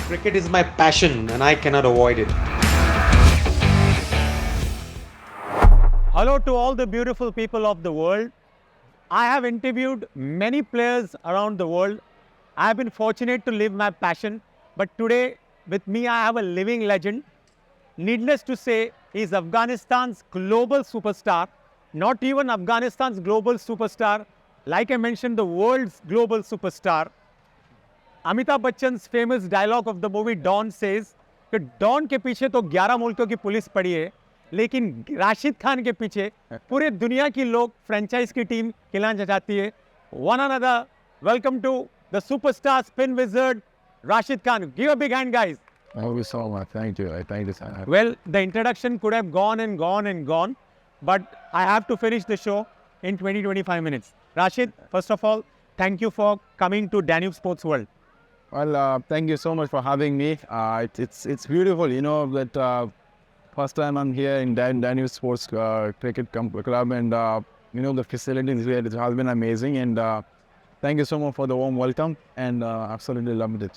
Cricket is my passion and I cannot avoid it. Hello to all the beautiful people of the world. I have interviewed many players around the world. I have been fortunate to live my passion, but today with me I have a living legend. Needless to say, he is Afghanistan's global superstar, not even Afghanistan's global superstar, like I mentioned, the world's global superstar. Amitabh Bachchan famous dialogue of the movie Don says कि डॉन के पीछे तो 11 मुल्कों की police पड़ी है, लेकिन राशिद खान के पीछे पूरे दुनिया की लोग फ्रेंचाइज की टीम खिलाना चाहती है. One another, welcome to the superstar spin wizard Rashid Khan. Give a big hand, guys. Thank you so much. Thank you. Thank you, sir. Well, the introduction could have gone and gone and gone, but I have to finish the show in 20-25 minutes. Rashid, first of all, thank you for coming to Danube Sports World. Well, thank you so much for having me. It's beautiful, that first time I'm here in Danube Sports Cricket Club, and the facilities here, it has been amazing, and thank you so much for the warm welcome, and absolutely loved it.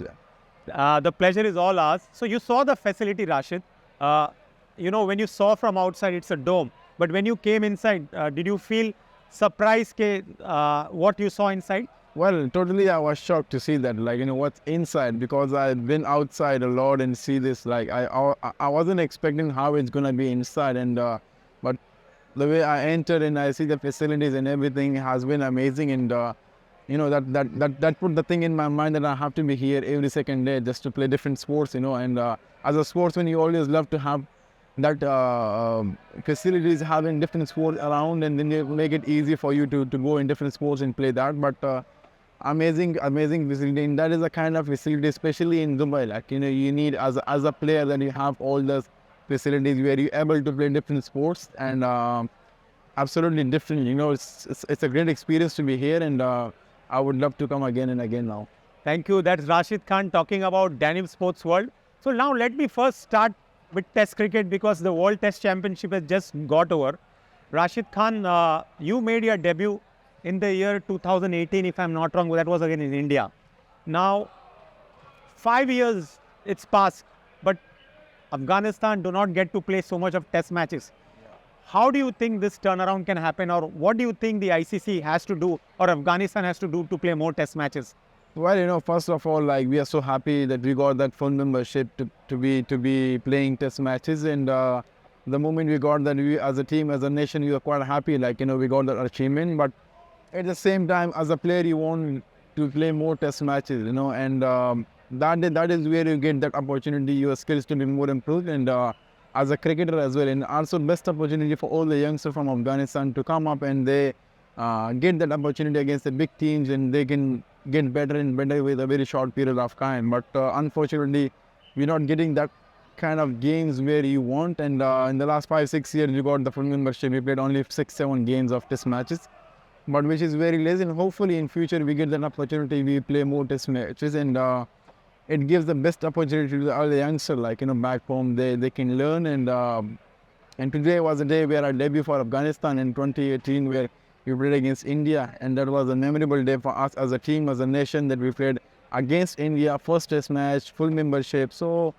The pleasure is all ours. So you saw the facility, Rashid. When you saw from outside, it's a dome. But when you came inside, did you feel surprised what you saw inside? Well, totally, I was shocked to see that, what's inside, because I've been outside a lot and see this, I wasn't expecting how it's going to be inside, and but the way I entered and I see the facilities and everything has been amazing, and that put the thing in my mind that I have to be here every second day just to play different sports, and as a sportsman, you always love to have that facilities having different sports around, and then they make it easy for you to go in different sports and play that. But amazing facility, and that is a kind of facility, especially in Dubai. You need as a player that you have all those facilities where you're able to play different sports, and absolutely different. It's a great experience to be here, and I would love to come again and again now. Thank you. That's Rashid Khan talking about Danube Sports World. So now let me first start with Test cricket, because the World Test Championship has just got over. Rashid Khan, you made your debut in the year 2018, if I'm not wrong. That was again in India. Now, 5 years it's passed, but Afghanistan do not get to play so much of Test matches. How do you think this turnaround can happen, or what do you think the ICC has to do, or Afghanistan has to do to play more Test matches? Well, first of all, we are so happy that we got that full membership to be playing Test matches, and the moment we got that, we as a team, as a nation, we are quite happy. We got that achievement, but at the same time, as a player, you want to play more Test matches, and that is where you get that opportunity, your skills to be more improved, and as a cricketer as well, and also best opportunity for all the youngsters from Afghanistan to come up and they get that opportunity against the big teams, and they can get better and better with a very short period of time. But unfortunately, we're not getting that kind of games where you want, and in the last 5-6 years, we got the full membership. We played only 6-7 games of Test matches, but which is very less, and hopefully in future we get that opportunity, we play more Test matches, and it gives the best opportunity to all the youngsters, back home, they can learn, and today was a day where I debuted for Afghanistan in 2018, where we played against India, and that was a memorable day for us as a team, as a nation, that we played against India, first Test match, full membership. So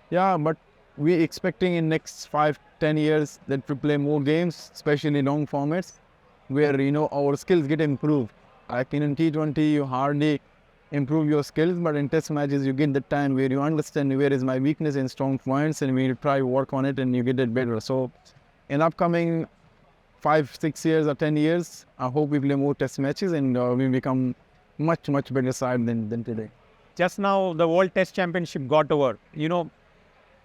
yeah, but we're expecting in next 5-10 years that we play more games, especially long formats, where our skills get improved. Like in T20, you hardly improve your skills, but in Test matches you get the time where you understand where is my weakness and strong points, and we try work on it, and you get it better. So in upcoming 5-6 years or 10 years, I hope we play more Test matches, and we become much better side than today. Just now the World Test Championship got over.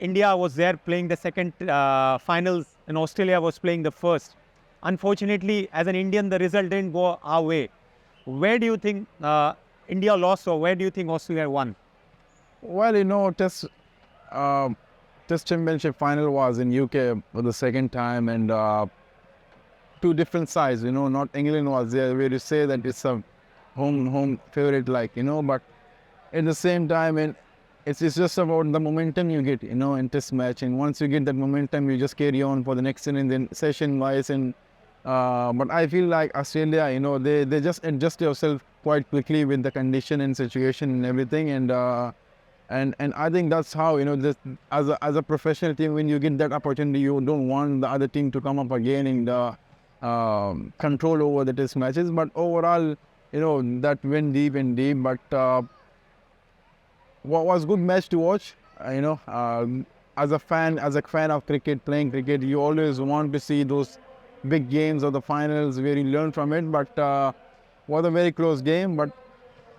India was there playing the second finals, and Australia was playing the first. Unfortunately, as an Indian, the result didn't go our way. Where do you think India lost, or where do you think Australia won? Well, Test Championship final was in UK for the second time, and two different sides. Not England was there, where you say that it's a home favorite, but at the same time, and it's just about the momentum you get, in Test match, and once you get that momentum, you just carry on for the next inning, then session wise, and but I feel like Australia, they just adjust yourself quite quickly with the condition and situation and everything, and And I think that's how, this as a professional team, when you get that opportunity, you don't want the other team to come up again and control over the test matches. But overall, that went deep and deep. But what was good match to watch. As a fan of cricket, playing cricket, you always want to see those big games or the finals where you learn from it. But was a very close game. But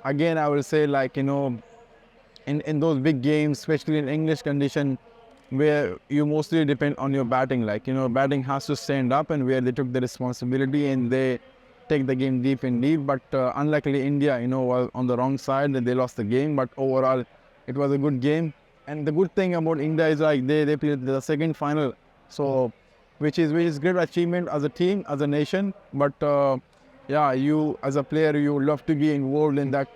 again, I will say, like, in those big games, especially in English condition, where you mostly depend on your batting, like, batting has to stand up, and where they took the responsibility and they take the game deep and deep. But unluckily, India, was on the wrong side and they lost the game. But overall, it was a good game. And the good thing about India is, like, they played the second final, so which is great achievement as a team, as a nation. But yeah, you as a player, you love to be involved in that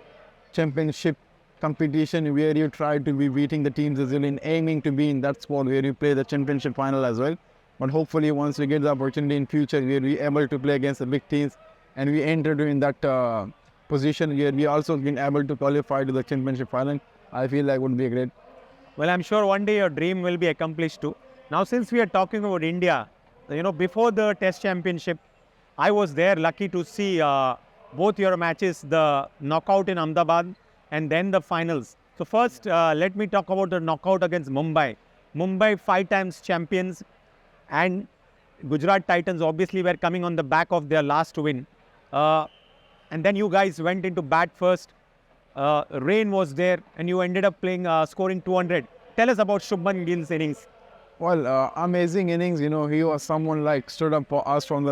championship competition where you try to be beating the teams as well, in aiming to be in that spot where you play the championship final as well. But hopefully, once we get the opportunity in future, we'll be able to play against the big teams, and we enter in that position where we also been able to qualify to the championship final. I feel like would be great. Well, I'm sure one day your dream will be accomplished too. Now, since we are talking about India, before the Test Championship, I was there, lucky to see both your matches, the knockout in Ahmedabad and then the finals. So first, let me talk about the knockout against Mumbai. Mumbai 5 times champions, and Gujarat Titans obviously were coming on the back of their last win. And then you guys went into bat first. Rain was there, and you ended up scoring 200. Tell us about Shubman Gill's innings. Well, amazing innings. He was someone like stood up for us from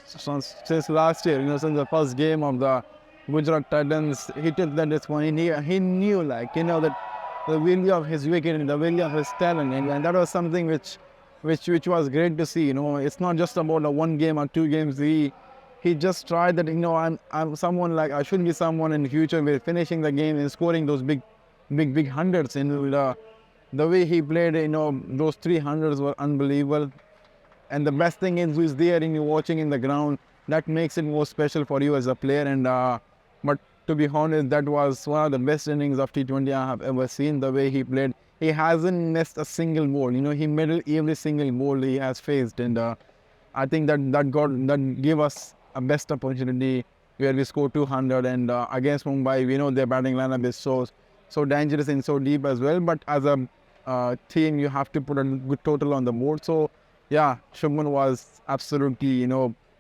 since last year. Since the first game of the Gujarat Titans, he took that responsibility. He knew, like, that the value of his wicket and the value of his talent, and that was something which was great to see. It's not just about a 1 game or 2 games. He just tried that. I'm someone, like, I should be someone in the future with finishing the game and scoring those big hundreds. And the way he played, those 300s were unbelievable. And the best thing is, who's there and you're watching in the ground, that makes it more special for you as a player. And but to be honest, that was one of the best innings of T20 I have ever seen. The way he played, he hasn't missed a single ball. He medaled every single ball he has faced, and I think that gave us a best opportunity where we scored 200. And against Mumbai, we know their batting lineup is so dangerous and so deep as well. But as a team, you have to put a good total on the board. So yeah, Shubman was absolutely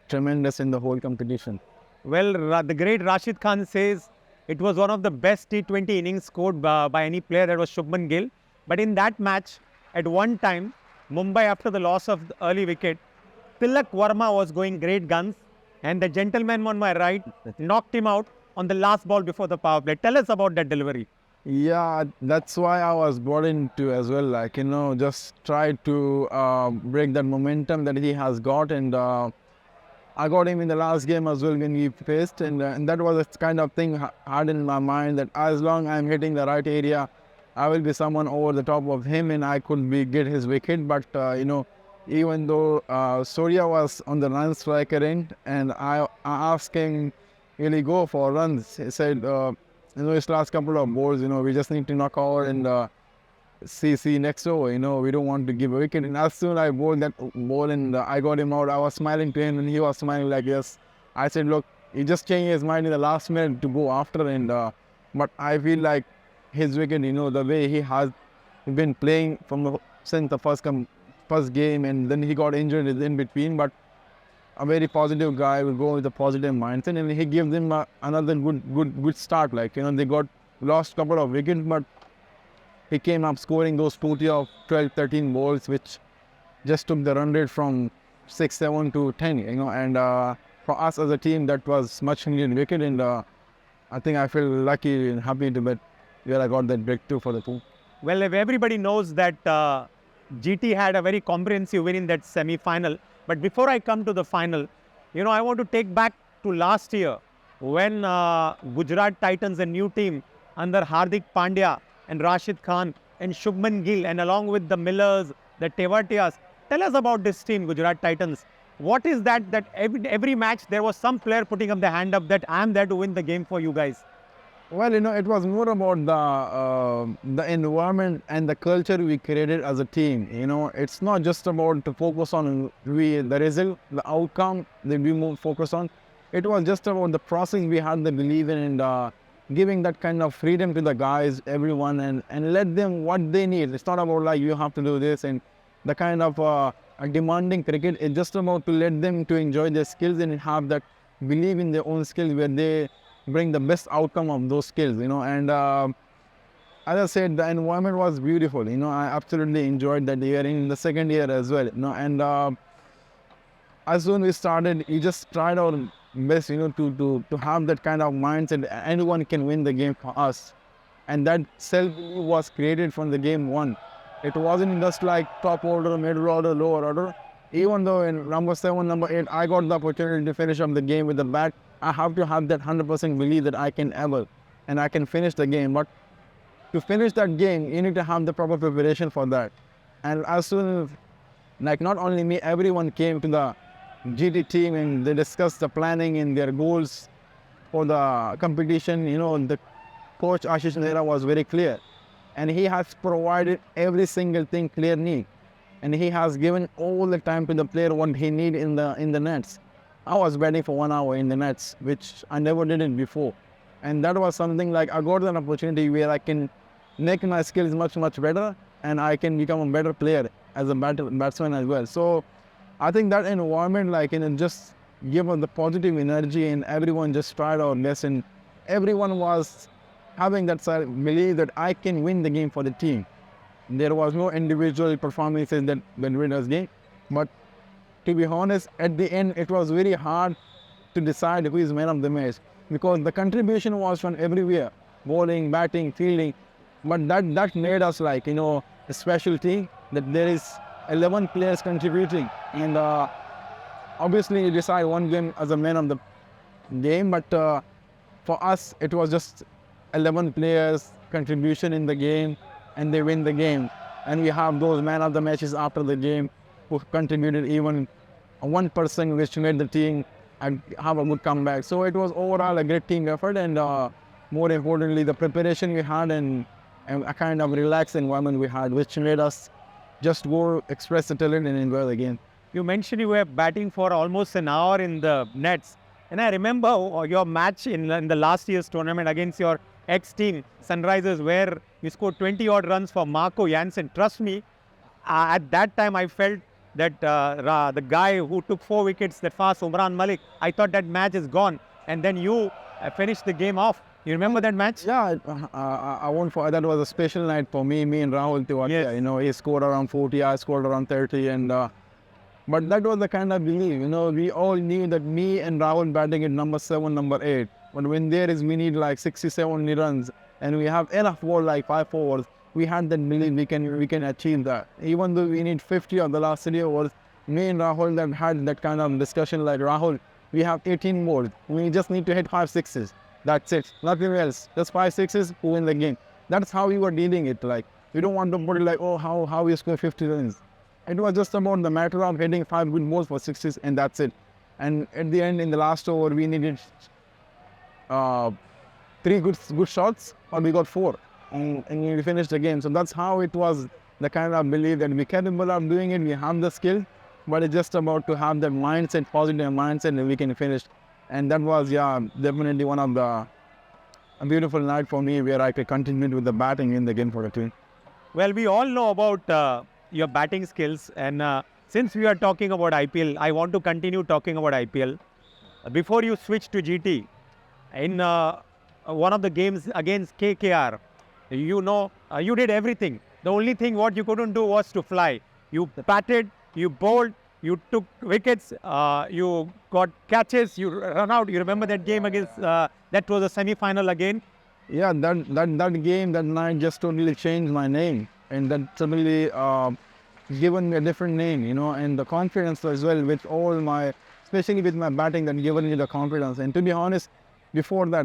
tremendous in the whole competition. Well, the great Rashid Khan says it was one of the best T20 innings scored by any player. That was Shubman Gill. But in that match, at one time, Mumbai, after the loss of the early wicket, Tilak Verma was going great guns, and the gentleman on my right knocked him out on the last ball before the power play. Tell us about that delivery. Yeah, that's why I was brought into as well. Like, just try to break that momentum that he has got. And I got him in the last game as well when we faced. And that was a kind of thing had in my mind that as long as I'm hitting the right area, I will be someone over the top of him and I could get his wicket. But, even though Surya was on the run striker end, and I asked him, will he go for runs? He said, his last couple of balls, we just need to knock out and see next over. We don't want to give a wicket. And as soon as I bowled that ball and I got him out, I was smiling to him and he was smiling like this. I said, look, he just changed his mind in the last minute to go after. And but I feel like his wicket, the way he has been playing since the first game, and then he got injured in between. But a very positive guy will go with a positive mindset, and he gives them another good start. Like, they got lost couple of wickets, but he came up scoring those 40 of 12, 13 balls, which just took the run rate from 6, 7 to 10. And for us as a team, that was much needed wicket, and I think I feel lucky and happy to bet where I got that breakthrough for the team. Well, if everybody knows that GT had a very comprehensive win in that semi-final. But before I come to the final, I want to take back to last year when Gujarat Titans, a new team under Hardik Pandya and Rashid Khan and Shubman Gill, and along with the Millers, the Tewatias. Tell us about this team, Gujarat Titans. What is that every match there was some player putting up the hand up that I am there to win the game for you guys? Well, it was more about the environment and the culture we created as a team. It's not just about to focus on the result, the outcome that we more focus on. It was just about the process we had to believe in, and giving that kind of freedom to the guys, everyone, and let them what they need. It's not about like you have to do this and the kind of a demanding cricket. It's just about to let them to enjoy their skills and have that believe in their own skills where they bring the best outcome of those skills. And as I said, the environment was beautiful. I absolutely enjoyed that year in the second year as well. And as soon we started, we just tried our best, to have that kind of mindset. Anyone can win the game for us, and that self-belief was created from the game one. It wasn't just like top order, middle order, lower order. Even though in number 7, number 8, I got the opportunity to finish up the game with the bat, I have to have that 100% belief that I can ever, and I can finish the game. But to finish that game, you need to have the proper preparation for that. And as soon as, like, not only me, everyone came to the GT team and they discussed the planning and their goals for the competition. The coach Ashish Nehra was very clear, and he has provided every single thing clearly, and he has given all the time to the player what he need in the nets. I was batting for 1 hour in the nets, which I never did it before, and that was something like I got an opportunity where I can make my skills much better, and I can become a better player as a batsman as well. So I think that environment, just give us the positive energy, and everyone just tried our best, and everyone was having that belief that I can win the game for the team. There was no individual performances that win us game, but to be honest, at the end, it was very hard to decide who is man of the match, because the contribution was from everywhere, bowling, batting, fielding, but that made us a special team, that there is 11 players contributing, and obviously you decide one game as a man of the game, but for us, it was just 11 players contribution in the game, and they win the game. And we have those man of the matches after the game who contributed even one person which made the team and have a good comeback. So it was overall a great team effort, and more importantly, the preparation we had and a kind of relaxed environment we had, which made us just go express the talent and enjoy the game. You mentioned you were batting for almost an hour in the nets. And I remember your match in the last year's tournament against your ex-team, Sunrisers, where you scored 20-odd runs for Marco Jansen. Trust me, at that time I felt that the guy who took 4 wickets that fast, Umran Malik, I thought that match is gone. And then you finished the game off. You remember that match? Yeah, I won't forget. That was a special night for me and Rahul Tiwatia. Yes. He scored around 40, I scored around 30, and but that was the kind of belief. We all knew that me and Rahul batting at number 7, number 8. But when there is, we need like 60, 70 runs, and we have enough ball like 5 overs. We had that belief we can achieve that. Even though we need 50 of the last 3 overs, me and Rahul that had that kind of discussion like, Rahul, we have 18 more. We just need to hit 5 sixes. That's it. Nothing else. Just 5 sixes to win the game. That's how we were dealing it. Like, we don't want to put it like, oh, how we score 50 runs. It was just about the matter of hitting 5 good balls for sixes, and that's it. And at the end, in the last over, we needed 3 good shots, or we got 4, and we finished the game. So that's how it was. The kind of belief that we capable of doing it. We have the skill, but it's just about to have that mindset, positive mindset, and we can finish. And that was, definitely one of a beautiful night for me, where I could continue with the batting in the game for the team. Well, we all know about your batting skills, and since we are talking about IPL, I want to continue talking about IPL. Before you switch to GT, in one of the games against KKR, you did everything. The only thing what you couldn't do was to fly. You batted, you bowled, you took wickets, you got catches, you run out. You remember that game against, that was a semi-final again? Yeah, that game, that night just totally changed my name. And that suddenly given me a different name, and the confidence as well with all my, especially with my batting, that given me the confidence. And to be honest, before that,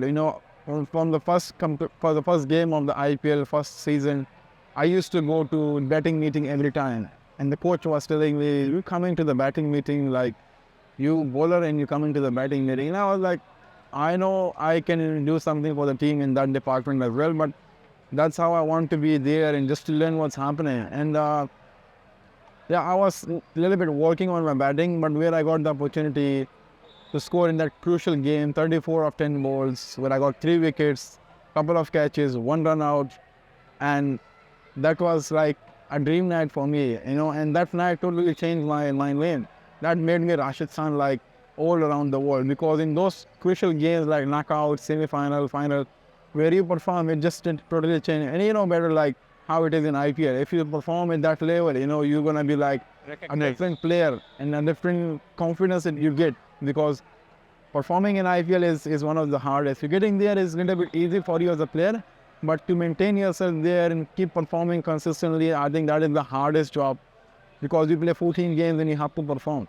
from the first for the first game of the IPL, first season, I used to go to batting meeting every time. And the coach was telling me, you coming to the batting meeting, like, you bowler and you coming to the batting meeting. And I was like, I know I can do something for the team in that department as well, but that's how I want to be there and just to learn what's happening. And yeah, I was a little bit working on my batting, but where I got the opportunity to score in that crucial game, 34 of 10 balls, where I got 3 wickets, couple of catches, 1 run out, and that was like a dream night for me, and that night totally changed my lane. That made me Rashid Khan like all around the world, because in those crucial games like knockout, semi-final, final, where you perform, it just totally changed. And better like how it is in IPL. If you perform at that level, you're going to be like a different player and a different confidence that you get, because performing in IPL is one of the hardest. Getting there is a little bit easy for you as a player, but to maintain yourself there and keep performing consistently, I think that is the hardest job, because you play 14 games and you have to perform.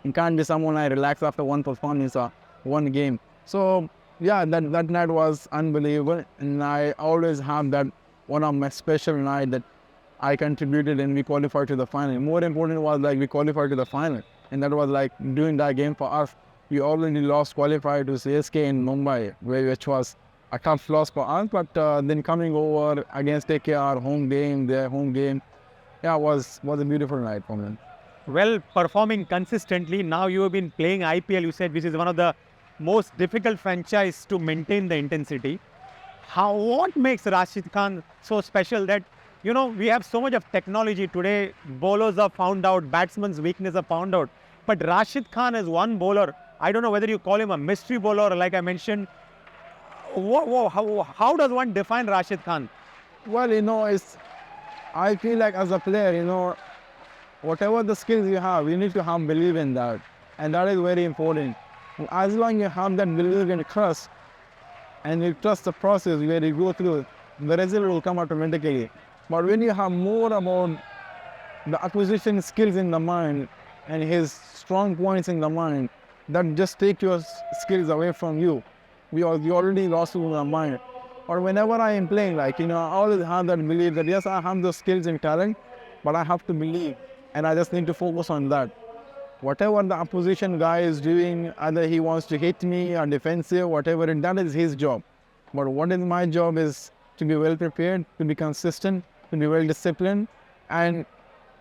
You can't be someone I relax after one performance or one game. So yeah, that night was unbelievable, and I always have that one of my special night that I contributed and we qualified to the final. More important was like we qualified to the final, and that was like doing that game for us. We already lost qualified to CSK in Mumbai, which was a tough loss for us, but then coming over against KKR, their home game, yeah, was a beautiful night for me. Well, performing consistently. Now you have been playing IPL, you said, which is one of the most difficult franchise to maintain the intensity. What makes Rashid Khan so special that, we have so much of technology today, bowlers are found out, batsmen's weakness are found out, but Rashid Khan is one bowler. I don't know whether you call him a mystery bowler, like I mentioned. How does one define Rashid Khan? Well, I feel like as a player, whatever the skills you have, you need to have belief in that. And that is very important. As long as you have that belief and trust, and you trust the process where you go through, the result will come automatically. But when you have more about the acquisition skills in the mind and his strong points in the mind, that just take your skills away from you. You already lost in the mind. Or whenever I am playing, I always have that belief that yes, I have those skills and talent, but I have to believe, and I just need to focus on that. Whatever the opposition guy is doing, either he wants to hit me or defensive, whatever, that is his job. But what is my job is to be well prepared, to be consistent, to be well disciplined, and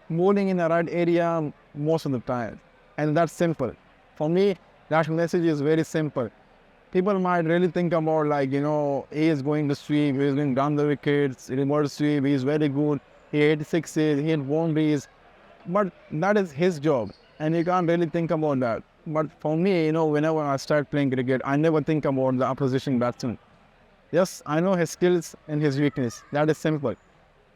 moving in the right area most of the time. And that's simple. For me, that message is very simple. People might really think about he is going to sweep, he is going down the wickets, reverse sweep, he is very good, he hit sixes, he hit boundaries. But that is his job, and you can't really think about that. But for me, whenever I start playing cricket, I never think about the opposition batsman. Yes, I know his skills and his weakness. That is simple.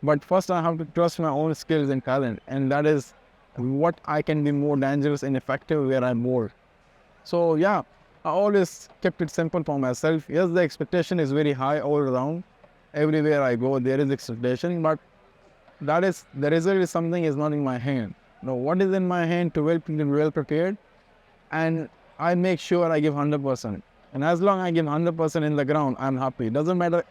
But first I have to trust my own skills and talent, and that is what I can be more dangerous and effective where I'm more. So yeah, I always kept it simple for myself. Yes, the expectation is very high all around. Everywhere I go, there is expectation, but that is, the result is something is not in my hand. What is in my hand to be well prepared, and I make sure I give 100%. And as long as I give 100% in the ground, I'm happy. It doesn't matter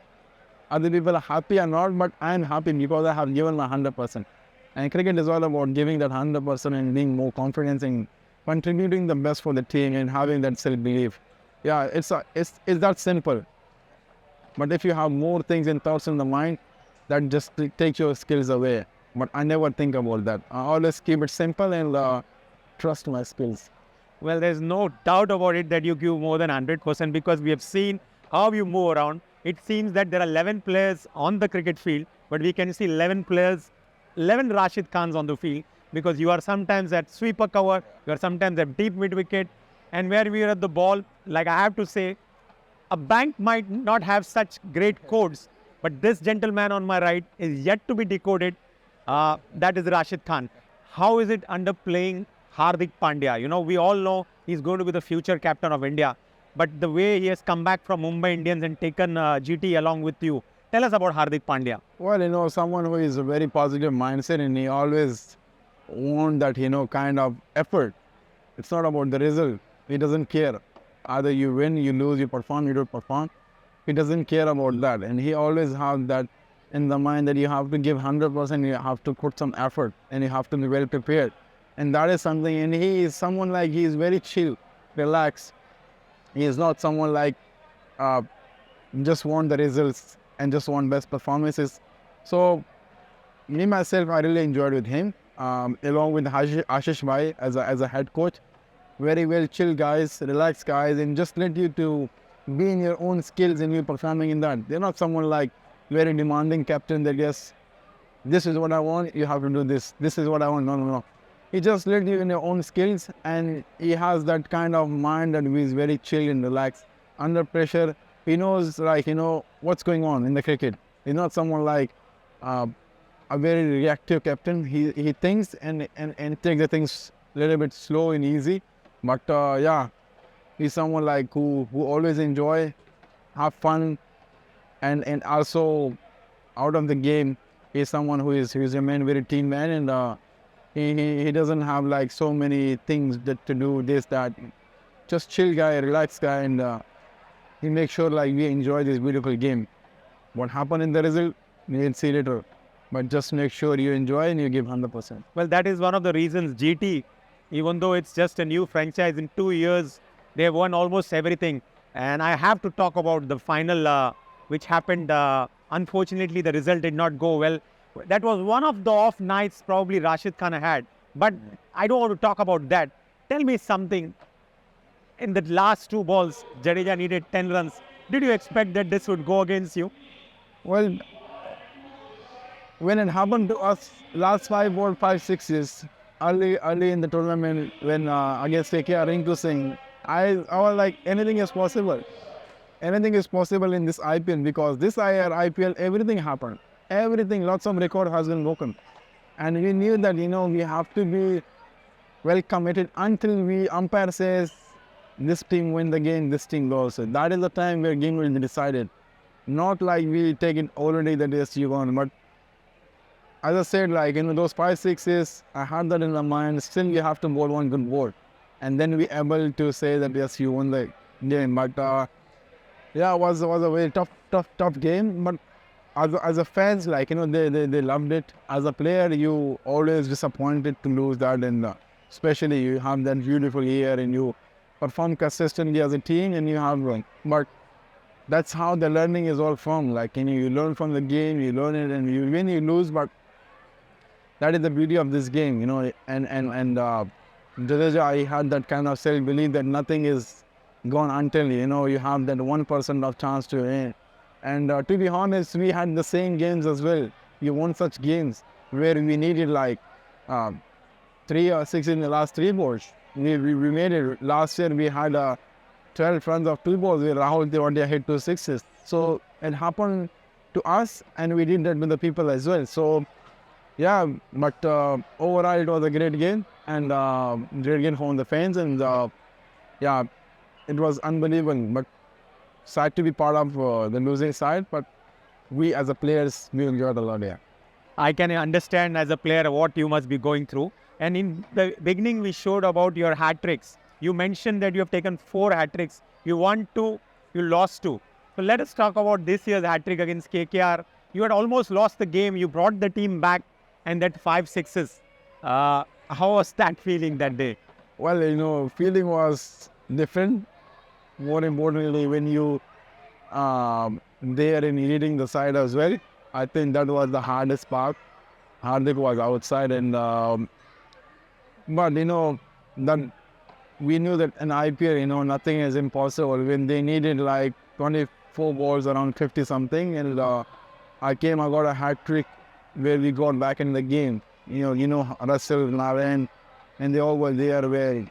other people are happy or not, but I'm happy because I have given my 100%. And cricket is all about giving that 100% and being more confident and contributing the best for the team and having that self-belief. Yeah, it's that simple. But if you have more things and thoughts in the mind, that just takes your skills away. But I never think about that. I always keep it simple and trust my skills. Well, there's no doubt about it that you give more than 100%, because we have seen how you move around. It seems that there are 11 players on the cricket field, but we can see 11 Rashid Khans on the field, because you are sometimes at sweeper cover, you are sometimes at deep mid wicket, and where we are at the ball, like I have to say, a bank might not have such great codes, but this gentleman on my right is yet to be decoded. That is Rashid Khan. How is it under playing Hardik Pandya? We all know he's going to be the future captain of India. But the way he has come back from Mumbai Indians and taken GT along with you, tell us about Hardik Pandya. Well, someone who is a very positive mindset, and he always want that, kind of effort. It's not about the result. He doesn't care. Either you win, you lose, you perform, you don't perform. He doesn't care about that. And he always has that in the mind that you have to give 100%, you have to put some effort, and you have to be well prepared. And that is something, and he is someone he is very chill, relaxed. He is not someone like uh, just want the results and just want best performances. So me myself, I really enjoyed with him, along with Ashish Bhai as a head coach. Very well chill guys, relaxed guys, and just let you to be in your own skills and be performing in that. They're not someone like very demanding captain that yes, this is what I want, you have to do this. This is what I want. No, no, no. He just let you in your own skills, and he has that kind of mind that is very chill and relaxed. Under pressure, he knows like what's going on in the cricket. He's not someone like a very reactive captain. He thinks and takes the things a little bit slow and easy. But yeah, he's someone like who always enjoy, have fun, and also out of the game, he's someone who's a man, very team man, and he doesn't have like so many things that to do this that. Just chill guy, relaxed guy, and he makes sure like we enjoy this beautiful game. What happened in the result, we'll see later. But just make sure you enjoy and you give 100%. Well, that is one of the reasons GT, even though it's just a new franchise, in 2 years, they've won almost everything. And I have to talk about the final, which happened. Unfortunately, the result did not go well. That was one of the off nights probably Rashid Khan had. But I don't want to talk about that. Tell me something. In the last 2 balls, Jadeja needed 10 runs. Did you expect that this would go against you? Well, when it happened to us, last 5 balls, 5 sixes, early in the tournament, when against KKR Rinku Singh, I was like, anything is possible. Anything is possible in this IPL, because this year IPL, everything happened. Everything, lots of record has been broken. And we knew that, we have to be well committed until we umpire says, this team win the game, this team loses. That is the time where game will be decided. Not like we take it already that yes, you won. But as I said, like those 5 sixes, I had that in my mind. Still, you have to bowl one good ball, and then we able to say that yes, you won the game. But yeah, it was a very tough game. But as a fans, like they loved it. As a player, you always disappointed to lose that, and especially you have that beautiful year and you perform consistently as a team, and you have won. But that's how the learning is all from. Like you learn from the game, you learn it, and you win, you lose. But that is the beauty of this game, And Jadeja, I had that kind of self-belief that nothing is gone until you have that 1% of chance to win. And to be honest, we had the same games as well. We won such games where we needed like 3 or 6 in the last 3 balls. We made it. Last year we had 12 runs of 2 balls where Rahul Tewatia hit 2 sixes. So it happened to us, and we did that with the people as well. So yeah, but overall it was a great game, and great game for the fans, and yeah, it was unbelievable. But sad to be part of the losing side, but we as a players, we enjoyed a lot, yeah. I can understand as a player what you must be going through. And in the beginning, we showed about your hat tricks. You mentioned that you have taken 4 hat tricks. You won 2, you lost 2. So let us talk about this year's hat trick against KKR. You had almost lost the game. You brought the team back, and that 5 sixes. How was that feeling that day? Well, feeling was different. More importantly, when you there in leading the side as well, I think that was the hardest part. Hardik was outside, and but that we knew that in IPL, nothing is impossible. When they needed like 24 balls, around 50 something, and I got a hat trick where we got back in the game. Russell, Narayan, and they all were there where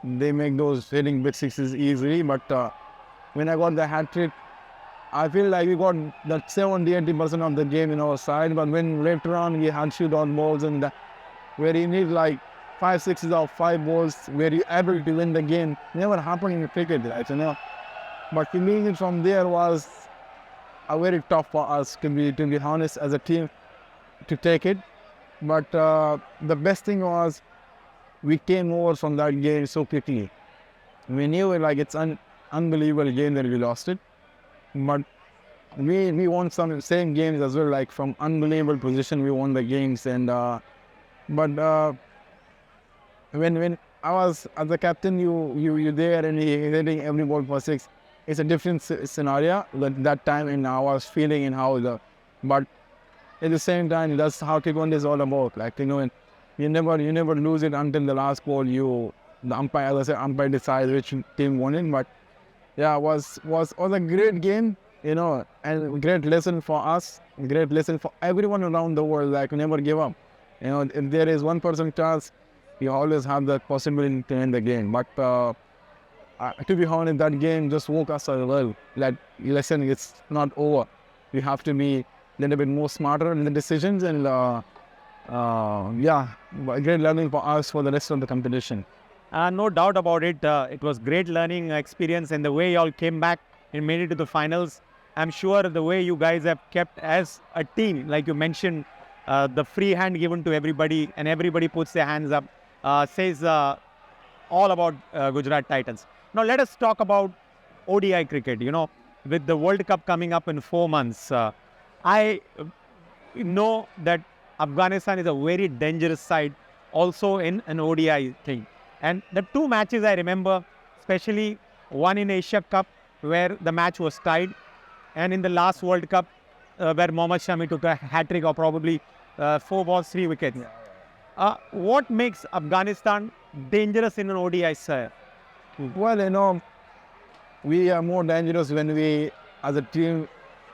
they make those hitting big sixes easily. But when I got the hat trick, I feel like we got that 70-80% of the game in our side. But when later on we had shoot on balls, and where you need like 5 sixes or 5 balls where you're able to win the game, never happened in cricket, right? But to me, from there was a very tough for us to be honest as a team to take it. But the best thing was we came over from that game so quickly. We knew like it's an unbelievable game that we lost it, but we won some same games as well. Like from unbelievable position, we won the games. And but when I was as a captain. You there and he hitting every ball for six. It's a different scenario that time, and I was feeling in how the, but at the same time, that's how T20 is all about. Like, and you never lose it until the last ball. The umpire, as I said, umpire decides which team won it. But yeah, was a great game, and great lesson for us, great lesson for everyone around the world. Like, never give up. If there is 1% chance, you always have the possibility to end the game. But to be honest, that game just woke us a little. Like, listen, it's not over. We have to be a little bit more smarter in the decisions, and yeah, great learning for us for the rest of the competition. No doubt about it. It was great learning experience, and the way you all came back and made it to the finals. I'm sure the way you guys have kept as a team, like you mentioned, the free hand given to everybody, and everybody puts their hands up, says all about Gujarat Titans. Now let us talk about ODI cricket. With the World Cup coming up in 4 months, I know that Afghanistan is a very dangerous side, also in an ODI thing. And the 2 matches I remember, especially one in Asia Cup where the match was tied, and in the last World Cup where Mohammad Shami took a hat-trick or probably 4 balls, 3 wickets. What makes Afghanistan dangerous in an ODI, sir? Well, we are more dangerous when we, as a team,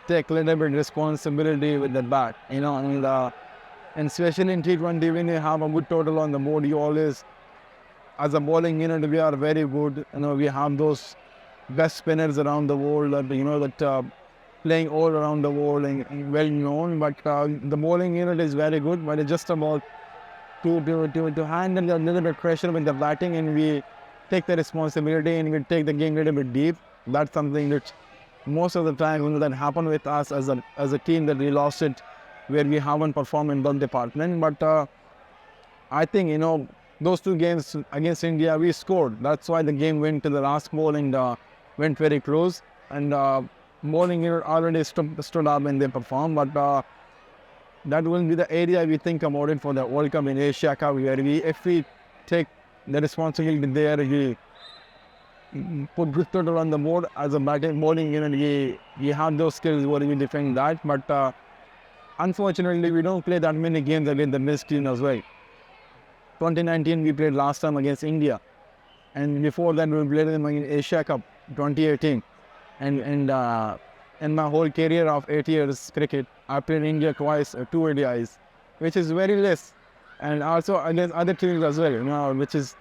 take a little bit responsibility with the bat. And especially in T20, when you have a good total on the board, you always, as a bowling unit, we are very good. We have those best spinners around the world that playing all around the world and well known. But the bowling unit is very good, but it's just about to handle a little bit pressure with the batting, and we take the responsibility and we take the game a little bit deep. That's something that most of the time that happened with us as a team, that we lost it where we haven't performed in that department. But I think those 2 games against India, we scored. That's why the game went to the last ball and went very close. And bowling unit already stood up and they performed. But that will be the area we think about it for the World Cup in Asia Cup, where if we take the responsibility there, we put good total on the board as a bowling unit. We have those skills where we defend that. But unfortunately, we don't play that many games against the best team as well. 2019 we played last time against India, and before that we played them in Asia Cup 2018. And in my whole career of 8 years cricket, I played India twice, 2 ODIs, which is very less, and also against other teams as well. Which is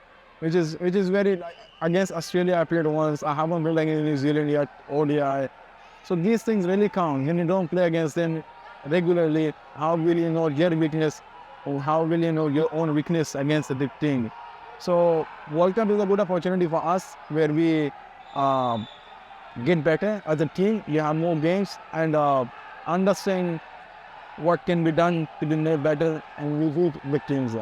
very, against Australia I played once. I haven't played against New Zealand yet ODI. So these things really count. When you don't play against them regularly, how will you know their weakness, or how will you know your own weakness against a big team? So World Cup is a good opportunity for us, where we get better as a team. You have more games and understand what can be done to be made better, and we beat big teams.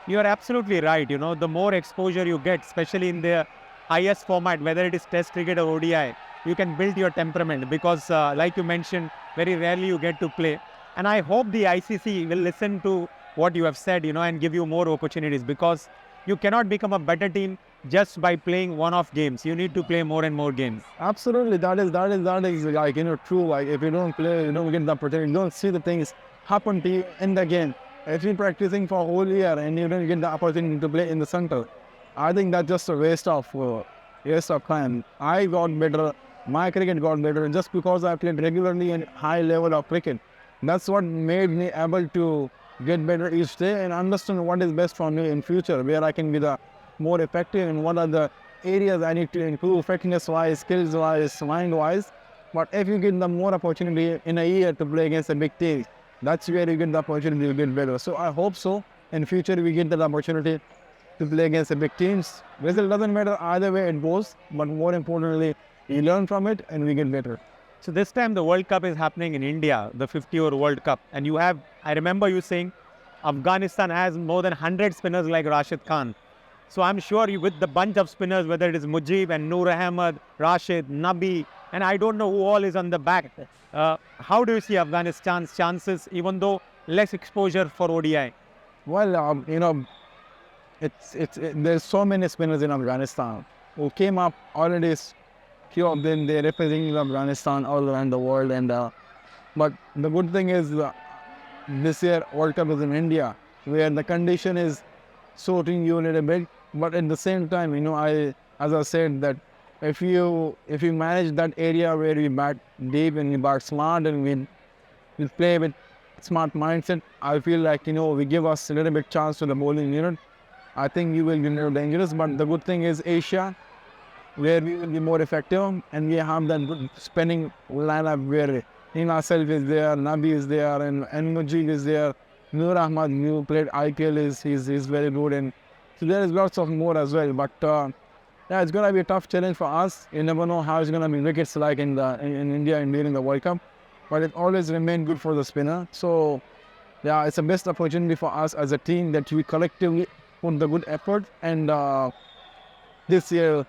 You are absolutely right. The more exposure you get, especially in the highest format, whether it is Test cricket or ODI, you can build your temperament, because like you mentioned, very rarely you get to play. And I hope the ICC will listen to what you have said, and give you more opportunities, because you cannot become a better team just by playing one-off games. You need to play more and more games. Absolutely, that is like true. Like, if you don't play, you don't get the opportunity. You don't see the things happen to you in the game. If you're practicing for a whole year and you don't get the opportunity to play in the center, I think that's just a waste of time. I got better. My cricket got better just because I played regularly in high level of cricket. That's what made me able to get better each day and understand what is best for me in future, where I can be the more effective, and what are the areas I need to improve fitness-wise, skills-wise, mind-wise. But if you get the more opportunity in a year to play against a big team, that's where you get the opportunity to get better. So I hope so in future we get that opportunity to play against the big teams. Result doesn't matter either way it goes, but more importantly, we learn from it and we get better. So this time the World Cup is happening in India, the 50-over World Cup. And I remember you saying, Afghanistan has more than 100 spinners like Rashid Khan. So I'm sure with the bunch of spinners, whether it is Mujib and Noor Ahmed, Rashid, Nabi, and I don't know who all is on the back. How do you see Afghanistan's chances, even though less exposure for ODI? Well, there's so many spinners in Afghanistan who came up already. Few of them they representing Afghanistan all around the world, and but the good thing is this year World Cup is in India, where the condition is suiting you a little bit. But at the same time, as I said that if you manage that area where we bat deep and we bat smart and we play with smart mindset, I feel like we give us a little bit chance to the bowling unit. I think you will be more dangerous. But the good thing is Asia, where we will be more effective, and we have that good spinning lineup where Hina Self is there, Nabi is there, and Mujib is there. Nur Ahmad, who played IPL, he's very good, and so there is lots of more as well. But yeah, it's gonna be a tough challenge for us. You never know how it's gonna be wickets like in India and during the World Cup, but it always remains good for the spinner. So yeah, it's a best opportunity for us as a team that we collectively put the good effort, and this year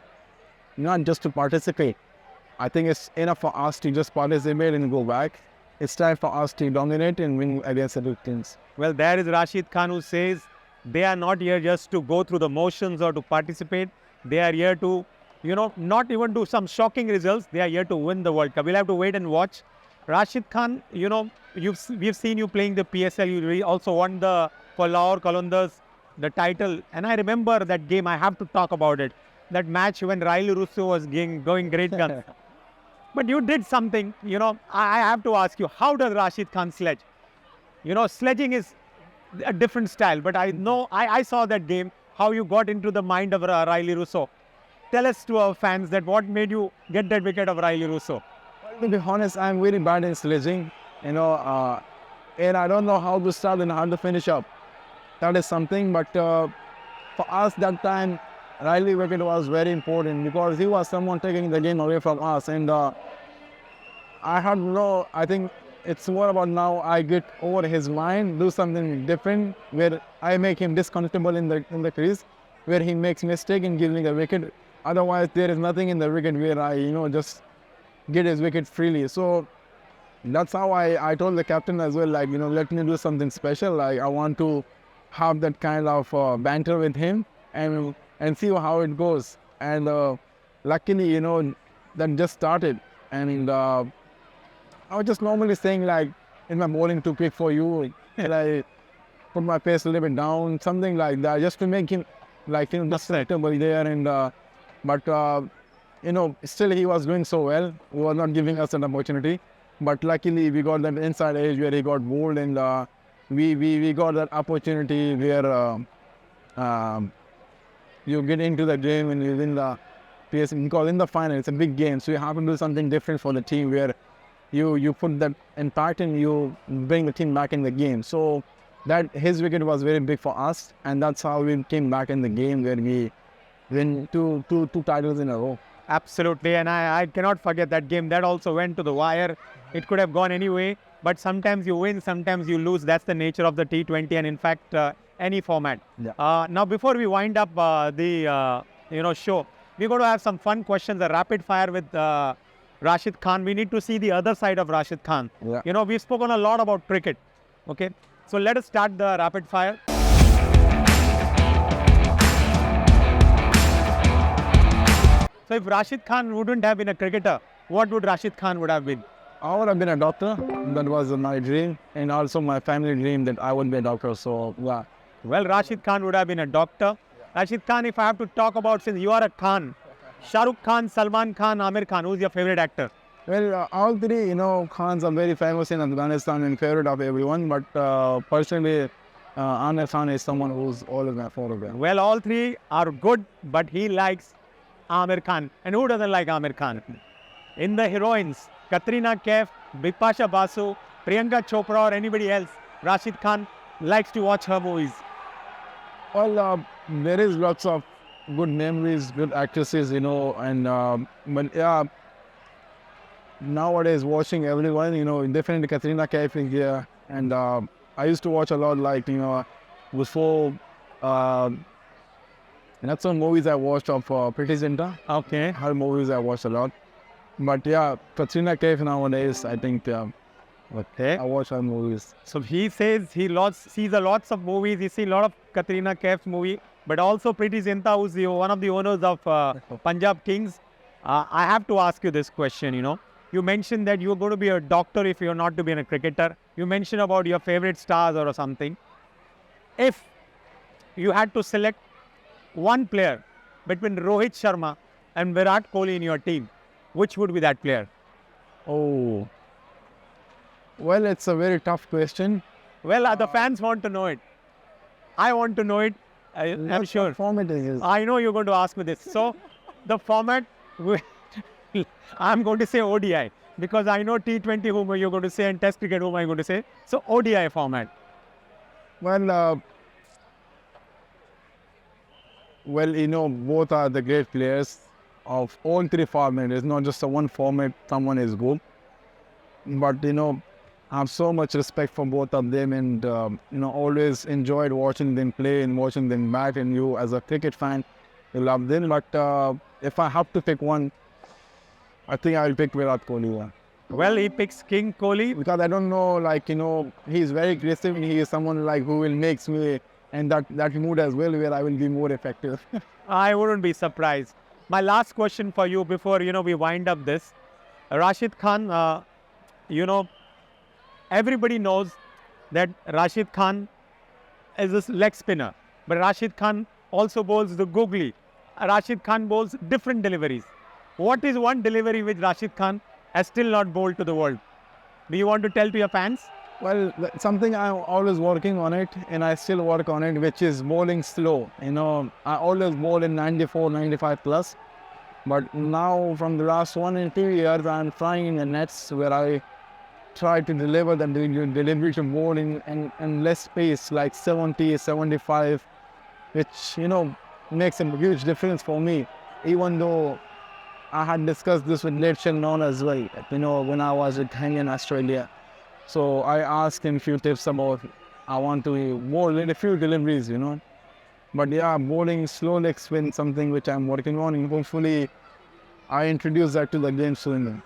not just to participate. I think it's enough for us to just participate and go back. It's time for us to dominate and win against the big teams. Well, there is Rashid Khan who says they are not here just to go through the motions or to participate. They are here to, not even do some shocking results. They are here to win the World Cup. We'll have to wait and watch. Rashid Khan, we've seen you playing the PSL. You also won for Lahore Qalandars the title. And I remember that game. I have to talk about it. That match when Riley Russo was going great guns. But you did something, I have to ask you, how does Rashid Khan sledge? Sledging is a different style, but I know, I saw that game, how you got into the mind of Riley Russo. Tell us to our fans that what made you get that wicket of Riley Russo? Well, to be honest, I'm very bad in sledging, and I don't know how to start and how to finish up. That is something, but for us that time, Riley wicket was very important because he was someone taking the game away from us, and I think it's more about now I get over his mind, do something different where I make him discomfortable in the crease, where he makes mistake and gives me the wicket. Otherwise, there is nothing in the wicket where I just get his wicket freely. So that's how I told the captain as well, like let me do something special. Like I want to have that kind of banter with him and see how it goes. And luckily, that just started. And I was just normally saying like, in my bowling too quick for you, like put my pace a little bit down, something like that, just to make him like just comfortable there. And but still he was doing so well. He was not giving us an opportunity. But luckily we got that inside edge where he got bowled, and we got that opportunity where you get into the game and you win the PSL, because in the final it's a big game, so you have to do something different for the team where you put that impact and you bring the team back in the game. So that his wicket was very big for us, and that's how we came back in the game where we win two titles in a row. Absolutely, and I cannot forget that game. That also went to the wire. It could have gone anyway, but sometimes you win, sometimes you lose. That's the nature of the T20 and in fact any format. Yeah. Now before we wind up the show, we're going to have some fun questions, a rapid fire with Rashid Khan. We need to see the other side of Rashid Khan. Yeah. We've spoken a lot about cricket. Okay, so let us start the rapid fire. So if Rashid Khan wouldn't have been a cricketer, what would Rashid Khan would have been? I would have been a doctor. That was my dream, and also my family dream that I would be a doctor. So yeah. Well, Rashid Khan would have been a doctor. Rashid Khan, if I have to talk about, since you are a Khan, Shah Rukh Khan, Salman Khan, Amir Khan, who's your favorite actor? Well, all three, Khans are very famous in Afghanistan and favorite of everyone. But personally, Amir Khan is someone who's always my favorite. Well, all three are good, but he likes Amir Khan. And who doesn't like Amir Khan? In the heroines, Katrina Kaif, Bipasha Basu, Priyanka Chopra or anybody else, Rashid Khan likes to watch her movies. Well, there is lots of good memories, good actresses, and but yeah, nowadays watching everyone, definitely Katrina Kaif is here, and I used to watch a lot, like before. That's some movies I watched of Pretty Zinta. Okay. Her movies I watched a lot, but yeah, Katrina Kaif nowadays, I think. Okay. I watch her movies. So he says he sees a lots of movies. He sees a lot of Katrina Kaif's movie. but also Preeti Zinta, who's one of the owners of Punjab Kings. I have to ask you this question, You mentioned that you're going to be a doctor if you're not to be a cricketer. You mentioned about your favorite stars or something. If you had to select one player between Rohit Sharma and Virat Kholi in your team, which would be that player? Oh, well, it's a very tough question. Well, the fans want to know it. I want to know it. I'm sure. Format is. I know you're going to ask me this. So, the format, I'm going to say ODI because I know T20 whom you're going to say and Test cricket whom I'm going to say. So, ODI format. Well, both are the great players of all three formats. It's not just a one format, someone is good. But, I have so much respect for both of them and, always enjoyed watching them play and watching them bat. And you, as a cricket fan, you love them. But if I have to pick one, I think I'll pick Virat Kohli. Well, he picks King Kohli. Because I don't know, he's very aggressive and he is someone who will make me and that mood as well where I will be more effective. I wouldn't be surprised. My last question for you before, we wind up this. Rashid Khan, everybody knows that Rashid Khan is a leg spinner. But Rashid Khan also bowls the googly. Rashid Khan bowls different deliveries. What is one delivery which Rashid Khan has still not bowled to the world? Do you want to tell to your fans? Well, something I'm always working on it and I still work on it, which is bowling slow. I always bowl in 94, 95 plus. But now from the last 1 and 2 years, I'm trying in the nets where I try to deliver the delivery to bowling and less pace, like 70, 75, which, makes a huge difference for me. Even though I had discussed this with Rashid Khan as well, when I was with him in Australia. So I asked him a few tips about, I want to bowl in a few deliveries, But yeah, bowling slow leg spin, something which I'm working on, and hopefully I introduce that to the game soon.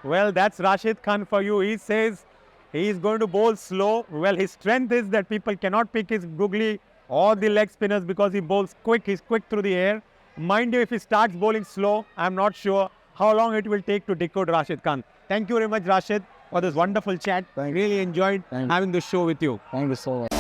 Well, that's Rashid Khan for you. He says he is going to bowl slow. Well, his strength is that people cannot pick his googly or the leg spinners because he bowls quick. He's quick through the air. Mind you, if he starts bowling slow, I'm not sure how long it will take to decode Rashid Khan. Thank you very much, Rashid, for this wonderful chat. Really enjoyed having the show with you. Thank you so much.